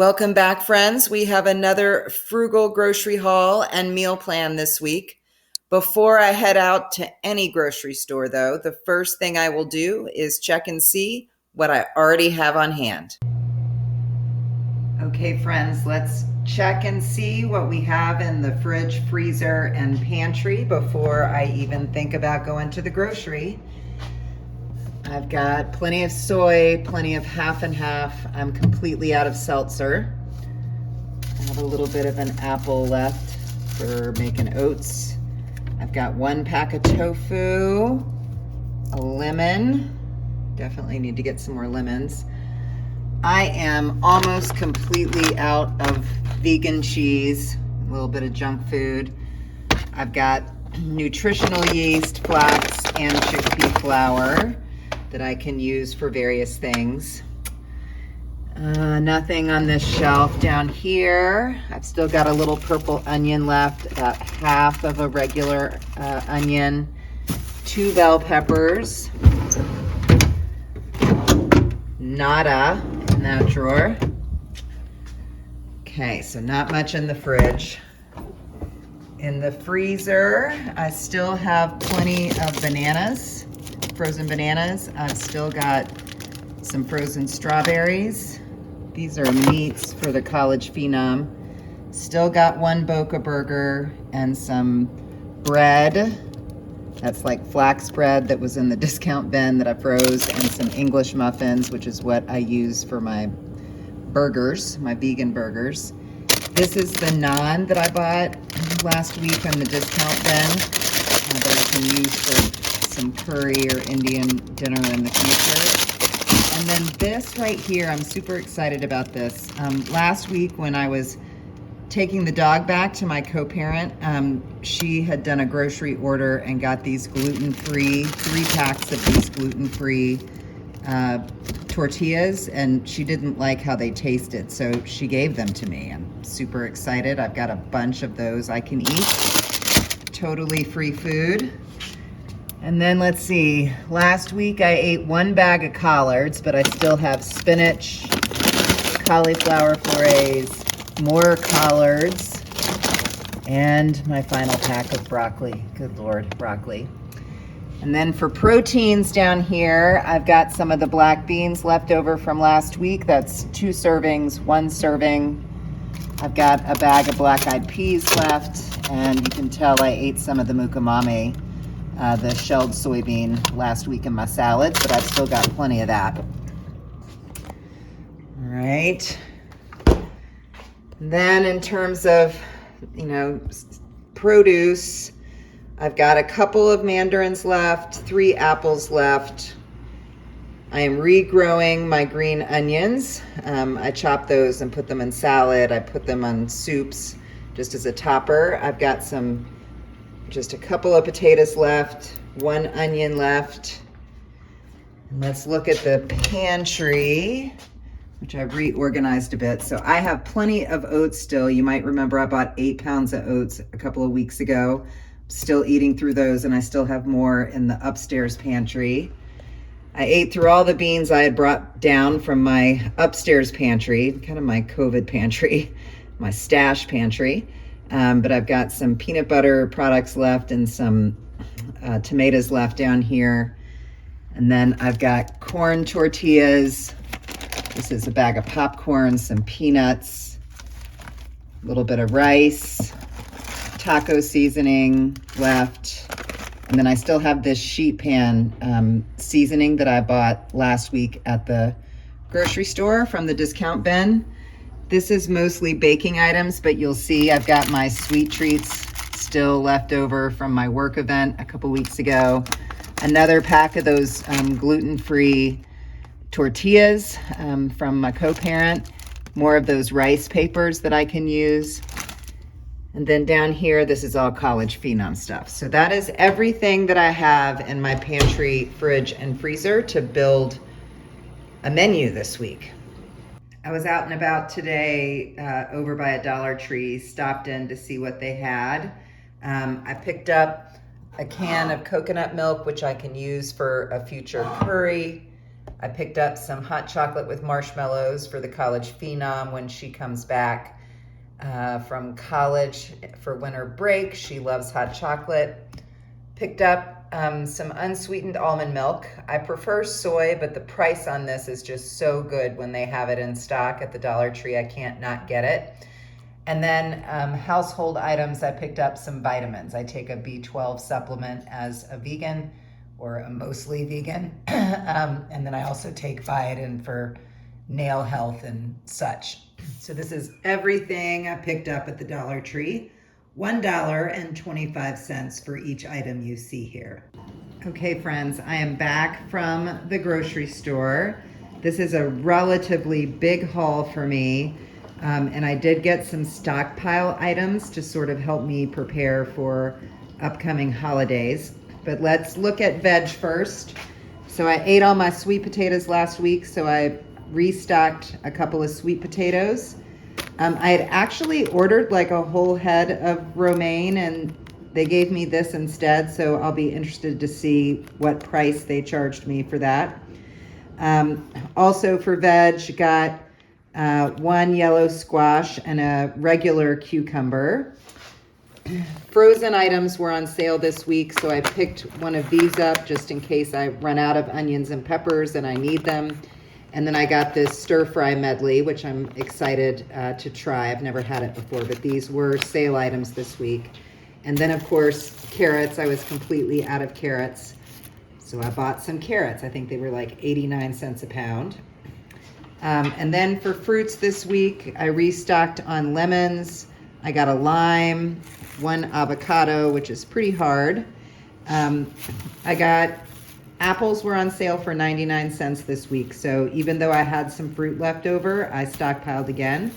Welcome back, friends. We have another frugal grocery haul and meal plan this week. Before I head out to any grocery store, though, the first thing I will do is check and see what I already have on hand. Okay, friends, let's check and see what we have in the fridge, freezer, and pantry before I even think about going to the grocery. I've got plenty of soy, plenty of half and half. I'm completely out of seltzer. I have a little bit of an apple left for making oats. I've got 1 pack of tofu, a lemon. Definitely need to get some more lemons. I am almost completely out of vegan cheese, a little bit of junk food. I've got nutritional yeast, flax, and chickpea flour that I can use for various things. Nothing on this shelf down here. I've still got a little purple onion left, about half of a regular onion, 2 bell peppers, nada in that drawer. Okay, so not much in the fridge. In the freezer, I still have plenty of bananas, frozen bananas. I've still got some frozen strawberries. These are meats for the College Phenom. Still got 1 Boca burger and some bread. That's like flax bread that was in the discount bin that I froze, and some English muffins, which is what I use for my burgers, my vegan burgers. This is the naan that I bought last week on the discount bin that I can use for some curry or Indian dinner in the future. And then this right here, I'm super excited about this. Last week when I was taking the dog back to my co-parent, she had done a grocery order and got these gluten-free, 3 packs of these gluten-free tortillas, and she didn't like how they tasted, so she gave them to me. I'm super excited. I've got a bunch of those I can eat. Totally free food. And then let's see, last week I ate 1 bag of collards, but I still have spinach, cauliflower florets, more collards, and my final pack of broccoli. Good Lord, broccoli. And then for proteins down here, I've got some of the black beans left over from last week. That's 2 servings, 1 serving. I've got a bag of black-eyed peas left, and you can tell I ate some of the mukamame, the shelled soybean, last week in my salads, but I've still got plenty of that. All right. Then in terms of, produce, I've got a couple of mandarins left, 3 apples left. I am regrowing my green onions. I chop those and put them in salad. I put them on soups just as a topper. I've got just a couple of potatoes left, 1 onion left. And let's look at the pantry, which I've reorganized a bit. So I have plenty of oats still. You might remember I bought 8 pounds of oats a couple of weeks ago. Still eating through those, and I still have more in the upstairs pantry. I ate through all the beans I had brought down from my upstairs pantry, kind of my COVID pantry, my stash pantry. But I've got some peanut butter products left and some tomatoes left down here. And then I've got corn tortillas. This is a bag of popcorn, some peanuts, a little bit of rice, taco seasoning left. And then I still have this sheet pan seasoning that I bought last week at the grocery store from the discount bin. This is mostly baking items, but you'll see I've got my sweet treats still left over from my work event a couple weeks ago. Another pack of those gluten-free tortillas from my co-parent. More of those rice papers that I can use. And then down here, this is all College Phenom stuff. So that is everything that I have in my pantry, fridge, and freezer to build a menu this week. I was out and about today over by a Dollar Tree, stopped in to see what they had. I picked up a can of coconut milk, which I can use for a future curry. I picked up some hot chocolate with marshmallows for the college phenom when she comes back from college for winter break. She loves hot chocolate. Picked up some unsweetened almond milk. I prefer soy, but the price on this is just so good when they have it in stock at the Dollar Tree. I can't not get it. And then household items, I picked up some vitamins. I take a B12 supplement as a vegan, or a mostly vegan. And then I also take biotin for nail health and such. So this is everything I picked up at the Dollar Tree. $1.25 for each item you see here. Okay, friends, I am back from the grocery store. This is a relatively big haul for me. And I did get some stockpile items to sort of help me prepare for upcoming holidays. But let's look at veg first. So I ate all my sweet potatoes last week, so I restocked a couple of sweet potatoes. I had actually ordered like a whole head of romaine, and they gave me this instead, so I'll be interested to see what price they charged me for that. Also for veg, got one yellow squash and a regular cucumber. Frozen items were on sale this week, so I picked one of these up just in case I run out of onions and peppers and I need them. And then I got this stir fry medley, which I'm excited to try. I've never had it before, but these were sale items this week. And then of course, carrots. I was completely out of carrots, so I bought some carrots. I think they were like 89 cents a pound. And then for fruits this week, I restocked on lemons. I got a lime, one avocado, which is pretty hard. I got apples were on sale for 99 cents this week. So even though I had some fruit left over, I stockpiled again.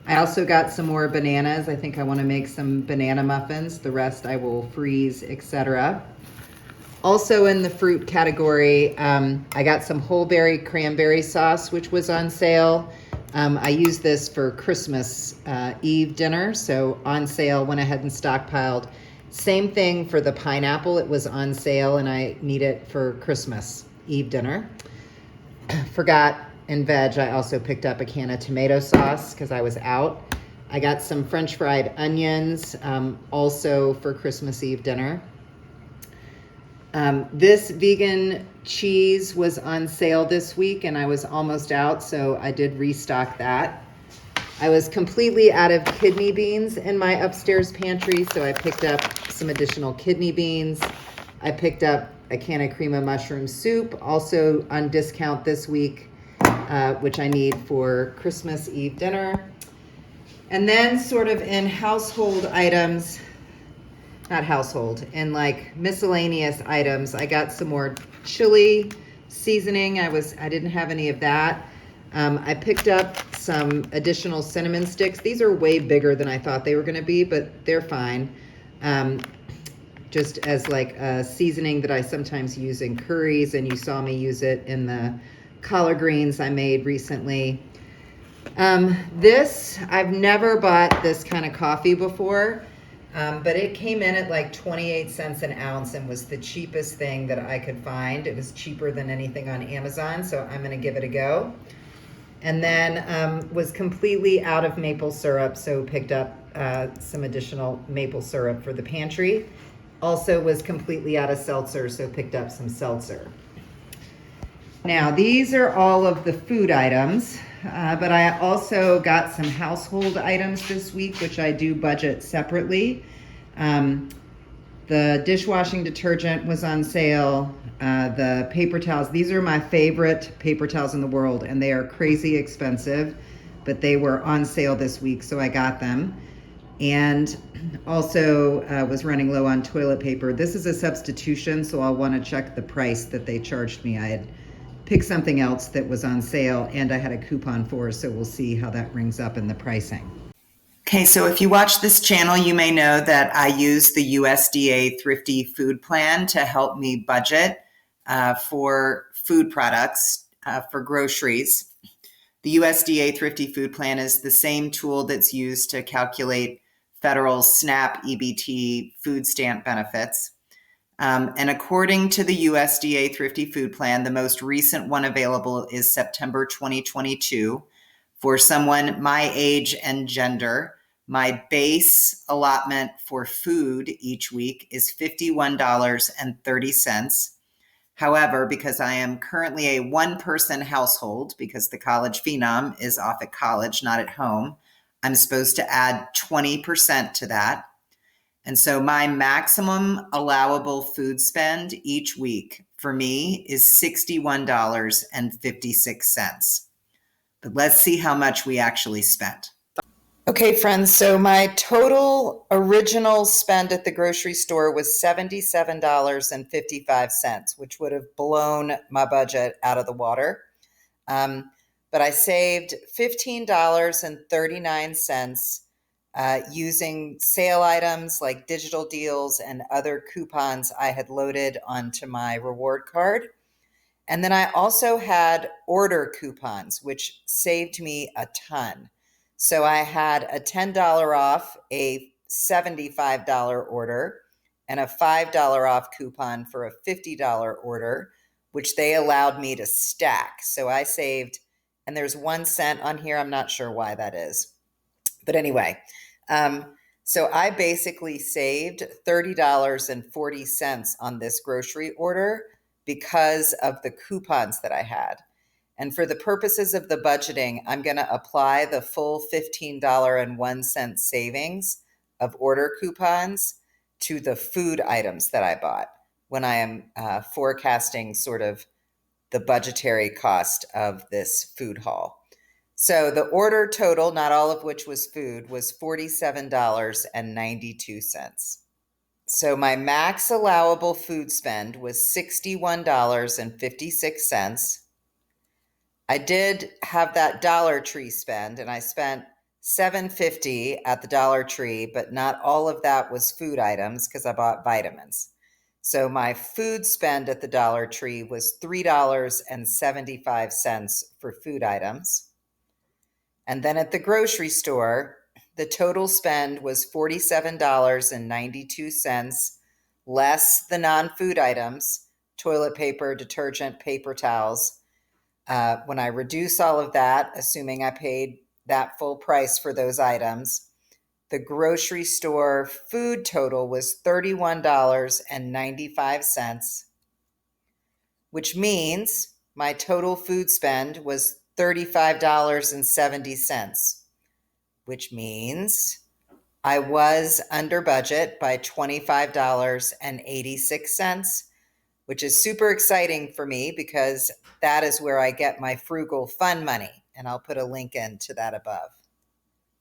I also got some more bananas. I think I want to make some banana muffins. The rest I will freeze, etc. Also in the fruit category, I got some whole berry cranberry sauce, which was on sale. I used this for Christmas Eve dinner, so on sale, went ahead and stockpiled. Same thing for the pineapple. It was on sale and I need it for Christmas Eve dinner. Forgot in veg, I also picked up a can of tomato sauce because I was out. I got some French fried onions, also for Christmas Eve dinner. This vegan cheese was on sale this week and I was almost out, so I did restock that. I was completely out of kidney beans in my upstairs pantry, so I picked up some additional kidney beans. I picked up a can of cream of mushroom soup, also on discount this week, which I need for Christmas Eve dinner. And then sort of in household items, not household, in like miscellaneous items, I got some more chili seasoning. I didn't have any of that. I picked up some additional cinnamon sticks. These are way bigger than I thought they were going to be, but they're fine. Just as like a seasoning that I sometimes use in curries, and you saw me use it in the collard greens I made recently. I've never bought this kind of coffee before, but it came in at like 28 cents an ounce and was the cheapest thing that I could find. It was cheaper than anything on Amazon, so I'm going to give it a go. And then was completely out of maple syrup, so picked up some additional maple syrup for the pantry. Also was completely out of seltzer, so picked up some seltzer. Now, these are all of the food items, but I also got some household items this week, which I do budget separately. The dishwashing detergent was on sale. The paper towels, these are my favorite paper towels in the world, and they are crazy expensive, but they were on sale this week, so I got them. And also was running low on toilet paper. This is a substitution, so I'll want to check the price that they charged me. I had picked something else that was on sale, and I had a coupon for, so we'll see how that rings up in the pricing. Okay, so if you watch this channel, you may know that I use the USDA Thrifty Food Plan to help me budget for food products, for groceries. The USDA Thrifty Food Plan is the same tool that's used to calculate federal SNAP EBT food stamp benefits. And according to the USDA Thrifty Food Plan, the most recent one available is September 2022. For someone my age and gender, my base allotment for food each week is $51.30. However, because I am currently a one-person household, because the college phenom is off at college, not at home, I'm supposed to add 20% to that. And so my maximum allowable food spend each week for me is $61.56. But let's see how much we actually spent. Okay, friends, so my total original spend at the grocery store was $77.55, which would have blown my budget out of the water. But I saved $15.39 using sale items like digital deals and other coupons I had loaded onto my reward card. And then I also had order coupons, which saved me a ton. So I had a $10 off a $75 order and a $5 off coupon for a $50 order, which they allowed me to stack. So I saved, and there's 1 cent on here. I'm not sure why that is. But anyway, so I basically saved $30.40 on this grocery order because of the coupons that I had. And for the purposes of the budgeting, I'm going to apply the full $15.01 savings of order coupons to the food items that I bought when I am forecasting sort of the budgetary cost of this food haul. So the order total, not all of which was food, was $47.92. So my max allowable food spend was $61.56. I did have that Dollar Tree spend, and I spent $7.50 at the Dollar Tree, but not all of that was food items because I bought vitamins. So my food spend at the Dollar Tree was $3.75 for food items. And then at the grocery store, the total spend was $47.92, less the non-food items, toilet paper, detergent, paper towels. When I reduce all of that, assuming I paid that full price for those items, the grocery store food total was $31.95, which means my total food spend was $35.70, which means I was under budget by $25.86, which is super exciting for me because that is where I get my frugal fun money. And I'll put a link in to that above.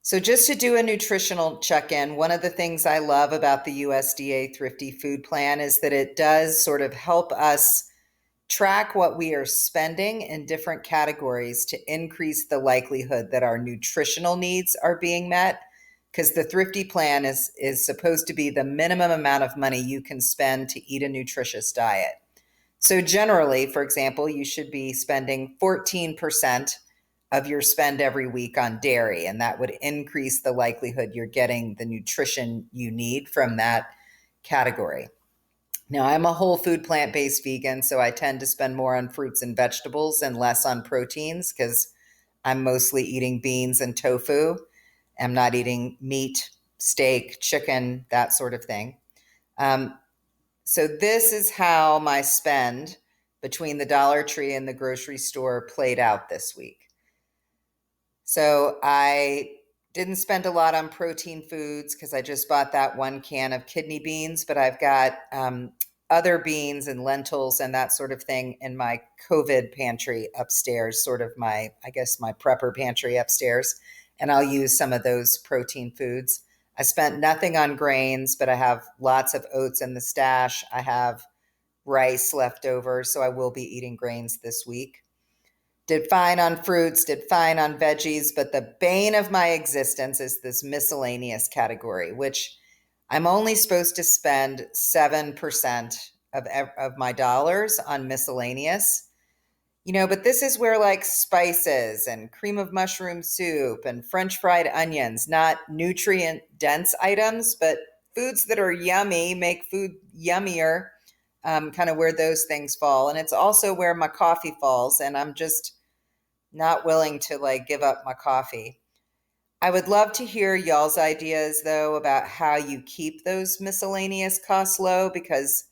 So just to do a nutritional check-in, one of the things I love about the USDA Thrifty Food Plan is that it does sort of help us track what we are spending in different categories to increase the likelihood that our nutritional needs are being met, because the Thrifty Plan is supposed to be the minimum amount of money you can spend to eat a nutritious diet. So generally, for example, you should be spending 14% of your spend every week on dairy, and that would increase the likelihood you're getting the nutrition you need from that category. Now, I'm a whole food plant-based vegan, so I tend to spend more on fruits and vegetables and less on proteins because I'm mostly eating beans and tofu. I'm not eating meat, steak, chicken, that sort of thing. So this is how my spend between the Dollar Tree and the grocery store played out this week. So I didn't spend a lot on protein foods because I just bought that 1 can of kidney beans, but I've got other beans and lentils and that sort of thing in my COVID pantry upstairs, sort of my prepper pantry upstairs. And I'll use some of those protein foods. I spent nothing on grains, but I have lots of oats in the stash. I have rice left over, so I will be eating grains this week. Did fine on fruits, did fine on veggies, but the bane of my existence is this miscellaneous category, which I'm only supposed to spend 7% of my dollars on miscellaneous. But this is where like spices and cream of mushroom soup and French fried onions, not nutrient dense items, but foods that are yummy, make food yummier, kind of where those things fall. And it's also where my coffee falls. And I'm just not willing to like give up my coffee. I would love to hear y'all's ideas though about how you keep those miscellaneous costs low, because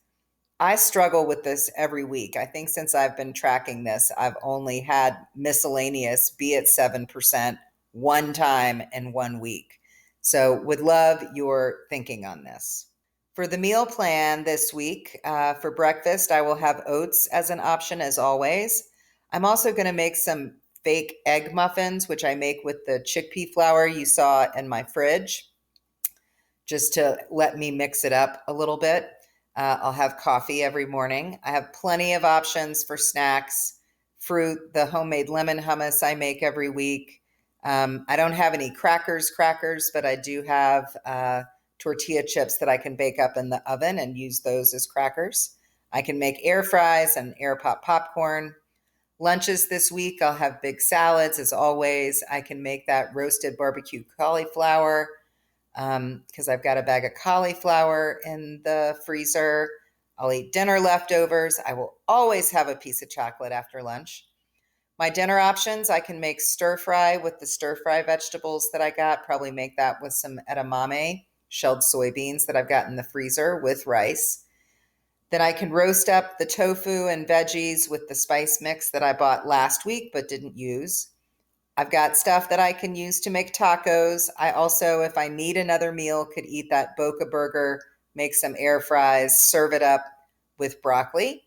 I struggle with this every week. I think since I've been tracking this, I've only had miscellaneous be at 7% one time in 1 week. So would love your thinking on this. For the meal plan this week, for breakfast, I will have oats as an option as always. I'm also going to make some fake egg muffins, which I make with the chickpea flour you saw in my fridge, just to let me mix it up a little bit. I'll have coffee every morning. I have plenty of options for snacks, fruit, the homemade lemon hummus I make every week. I don't have any crackers, but I do have tortilla chips that I can bake up in the oven and use those as crackers. I can make air fries and air pop popcorn. Lunches this week, I'll have big salads as always. I can make that roasted barbecue cauliflower because I've got a bag of cauliflower in the freezer. I'll eat dinner leftovers. I will always have a piece of chocolate after lunch. My dinner options, I can make stir fry with the stir fry vegetables that I got, probably make that with some edamame, shelled soybeans that I've got in the freezer with rice. Then I can roast up the tofu and veggies with the spice mix that I bought last week but didn't use. I've got stuff that I can use to make tacos. I also, if I need another meal, could eat that Boca burger, make some air fries, serve it up with broccoli.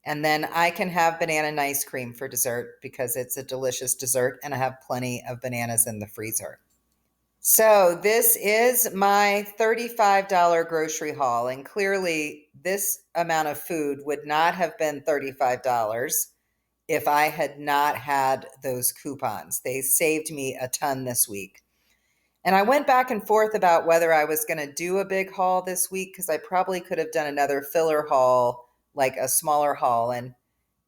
And then I can have banana and ice cream for dessert because it's a delicious dessert and I have plenty of bananas in the freezer. So this is my $35 grocery haul. And clearly this amount of food would not have been $35 if I had not had those coupons. They saved me a ton this week. And I went back and forth about whether I was going to do a big haul this week because I probably could have done another filler haul, like a smaller haul, and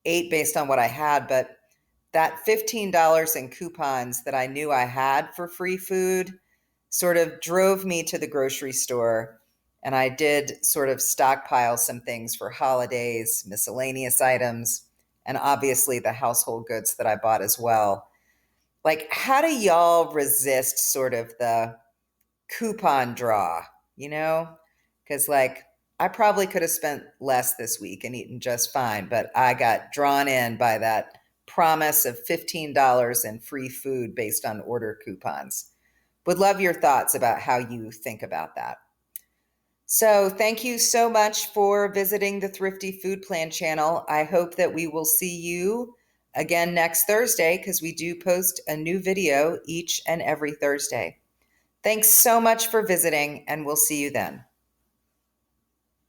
ate based on what I had. But that $15 in coupons that I knew I had for free food sort of drove me to the grocery store. And I did sort of stockpile some things for holidays, miscellaneous items, and obviously the household goods that I bought as well. Like, how do y'all resist sort of the coupon draw, you know? Because, like, I probably could have spent less this week and eaten just fine, but I got drawn in by that promise of $15 in free food based on order coupons. Would love your thoughts about how you think about that. So thank you so much for visiting the Thrifty Food Plan channel. I hope that we will see you again next Thursday because we do post a new video each and every Thursday. Thanks so much for visiting, and we'll see you then.